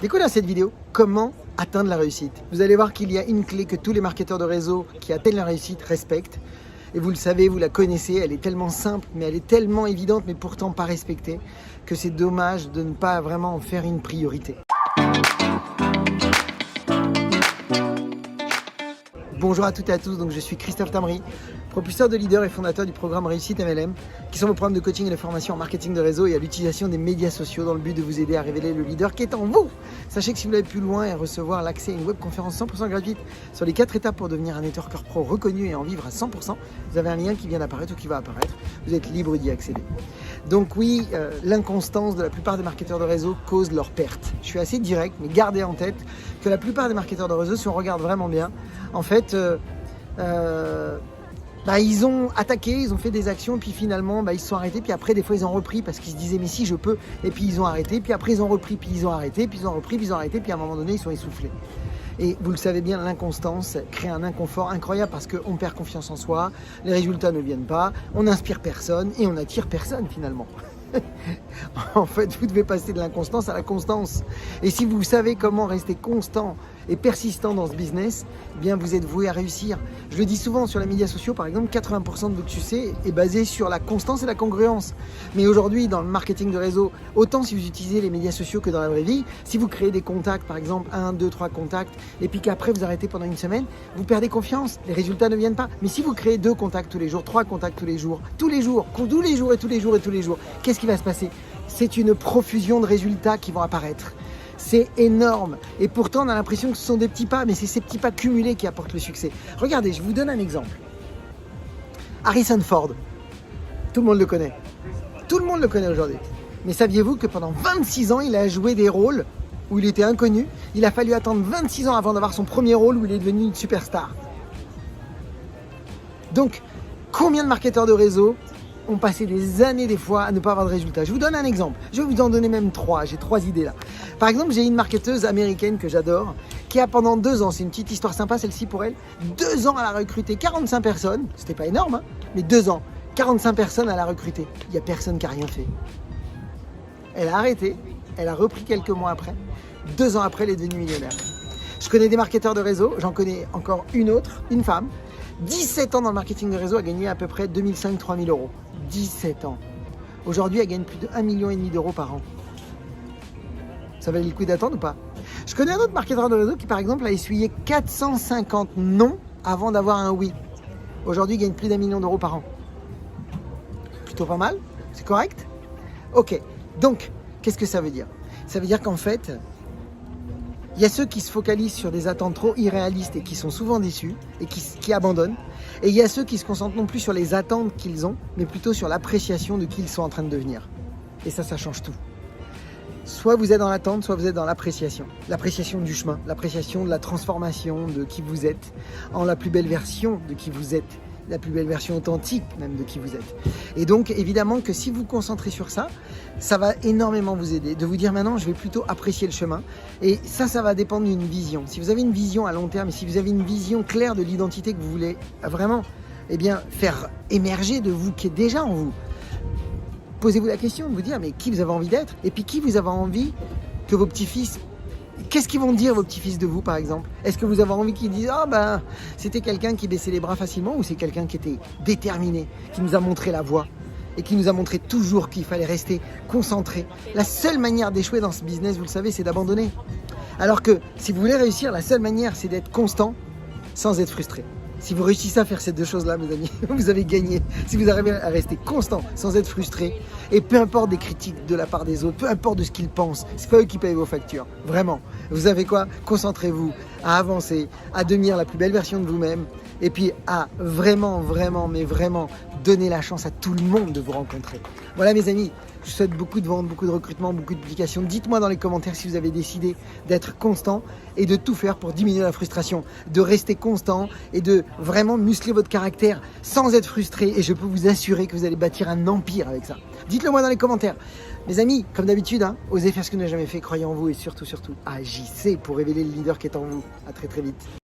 Découvrez cette vidéo, comment atteindre la réussite. Vous allez voir qu'il y a une clé que tous les marketeurs de réseau qui atteignent la réussite respectent. Et vous le savez, vous la connaissez, elle est tellement simple, mais elle est tellement évidente, mais pourtant pas respectée, que c'est dommage de ne pas vraiment en faire une priorité. Bonjour à toutes et à tous, donc je suis Christophe Tamry, propulseur de leader et fondateur du programme Réussite MLM, qui sont vos programmes de coaching et de formation en marketing de réseau et à l'utilisation des médias sociaux dans le but de vous aider à révéler le leader qui est en vous. Sachez que si vous voulez aller plus loin et recevoir l'accès à une webconférence 100% gratuite sur les 4 étapes pour devenir un networker pro reconnu et en vivre à 100%, vous avez un lien qui vient d'apparaître ou qui va apparaître. Vous êtes libre d'y accéder. Donc oui, l'inconstance de la plupart des marketeurs de réseau cause leur perte. Je suis assez direct, mais gardez en tête que la plupart des marketeurs de réseau, si on regarde vraiment bien, en fait, ils ont attaqué, ils ont fait des actions, puis finalement, ils se sont arrêtés, puis après, des fois, ils ont repris parce qu'ils se disaient, mais si, je peux, et puis ils ont arrêté, puis après, ils ont repris, puis ils ont arrêté, puis ils ont repris, puis ils ont arrêté, puis à un moment donné, ils sont essoufflés. Et vous le savez bien, l'inconstance crée un inconfort incroyable parce qu'on perd confiance en soi, les résultats ne viennent pas, on n'inspire personne et on n'attire personne finalement. En fait, vous devez passer de l'inconstance à la constance. Et si vous savez comment rester constant et persistant dans ce business, eh bien vous êtes voué à réussir. Je le dis souvent sur les médias sociaux, par exemple, 80% de votre succès est basé sur la constance et la congruence. Mais aujourd'hui, dans le marketing de réseau, autant si vous utilisez les médias sociaux que dans la vraie vie, si vous créez des contacts, par exemple 1, 2, 3 contacts, et puis qu'après vous arrêtez pendant une semaine, vous perdez confiance, les résultats ne viennent pas. Mais si vous créez 2 contacts tous les jours, 3 contacts tous les jours, tous les jours, qu'est-ce qui va se passer? C'est une profusion de résultats qui vont apparaître. C'est énorme. Et pourtant, on a l'impression que ce sont des petits pas, mais c'est ces petits pas cumulés qui apportent le succès. Regardez, je vous donne un exemple. Harrison Ford. Tout le monde le connaît. Tout le monde le connaît aujourd'hui. Mais saviez-vous que pendant 26 ans, il a joué des rôles où il était inconnu. Il a fallu attendre 26 ans avant d'avoir son premier rôle où il est devenu une superstar. Donc, combien de marketeurs de réseau ont passé des années des fois à ne pas avoir de résultats? Je vous donne un exemple. Je vais vous en donner même 3. J'ai 3 idées là. Par exemple, j'ai une marketeuse américaine que j'adore qui a pendant 2 ans, c'est une petite histoire sympa celle-ci pour elle, 2 ans elle a recruté 45 personnes. C'était pas énorme, hein, mais 2 ans. 45 personnes elle a recruté. Il n'y a personne qui a rien fait. Elle a arrêté. Elle a repris quelques mois après. 2 ans après, elle est devenue millionnaire. Je connais des marketeurs de réseau. J'en connais encore une autre, une femme. 17 ans dans le marketing de réseau, a gagné à peu près 2005-3000 euros. 17 ans. Aujourd'hui, elle gagne plus de 1,5 million d'euros par an. Ça valait le coup d'attendre ou pas? Je connais un autre marketeur de réseau qui, par exemple, a essuyé 450 non avant d'avoir un oui. Aujourd'hui, il gagne plus d'1 million d'euros par an. Plutôt pas mal? C'est correct? Ok. Donc, qu'est-ce que ça veut dire? Ça veut dire qu'en fait, il y a ceux qui se focalisent sur des attentes trop irréalistes et qui sont souvent déçus et qui abandonnent. Et il y a ceux qui se concentrent non plus sur les attentes qu'ils ont, mais plutôt sur l'appréciation de qui ils sont en train de devenir. Et ça change tout. Soit vous êtes dans l'attente, soit vous êtes dans l'appréciation. L'appréciation du chemin, l'appréciation de la transformation de qui vous êtes, en la plus belle version de qui vous êtes, la plus belle version authentique même de qui vous êtes. Et donc évidemment que si vous vous concentrez sur ça, ça va énormément vous aider, de vous dire maintenant je vais plutôt apprécier le chemin. Et ça va dépendre d'une vision. Si vous avez une vision à long terme et si vous avez une vision claire de l'identité que vous voulez vraiment faire émerger de vous qui est déjà en vous, posez-vous la question de vous dire mais qui vous avez envie d'être et puis qui vous avez envie que vos petits-fils. Qu'est-ce qu'ils vont dire vos petits-fils de vous par exemple? Est-ce que vous avez envie qu'ils disent c'était quelqu'un qui baissait les bras facilement ou c'est quelqu'un qui était déterminé, qui nous a montré la voie et qui nous a montré toujours qu'il fallait rester concentré? La seule manière d'échouer dans ce business, vous le savez, c'est d'abandonner. Alors que si vous voulez réussir, la seule manière c'est d'être constant sans être frustré. Si vous réussissez à faire ces 2 choses-là, mes amis, vous avez gagné. Si vous arrivez à rester constant, sans être frustré, et peu importe des critiques de la part des autres, peu importe de ce qu'ils pensent, c'est pas eux qui payent vos factures. Vraiment. Vous savez quoi? Concentrez-vous à avancer, à devenir la plus belle version de vous-même, et puis à vraiment donner la chance à tout le monde de vous rencontrer. Voilà mes amis, je vous souhaite beaucoup de ventes, beaucoup de recrutements, beaucoup de publications. Dites-moi dans les commentaires si vous avez décidé d'être constant et de tout faire pour diminuer la frustration, de rester constant et de vraiment muscler votre caractère sans être frustré. Et je peux vous assurer que vous allez bâtir un empire avec ça. Dites-le moi dans les commentaires. Mes amis, comme d'habitude, osez faire ce que vous n'avez jamais fait, croyez en vous et surtout, agissez pour révéler le leader qui est en vous. À très vite.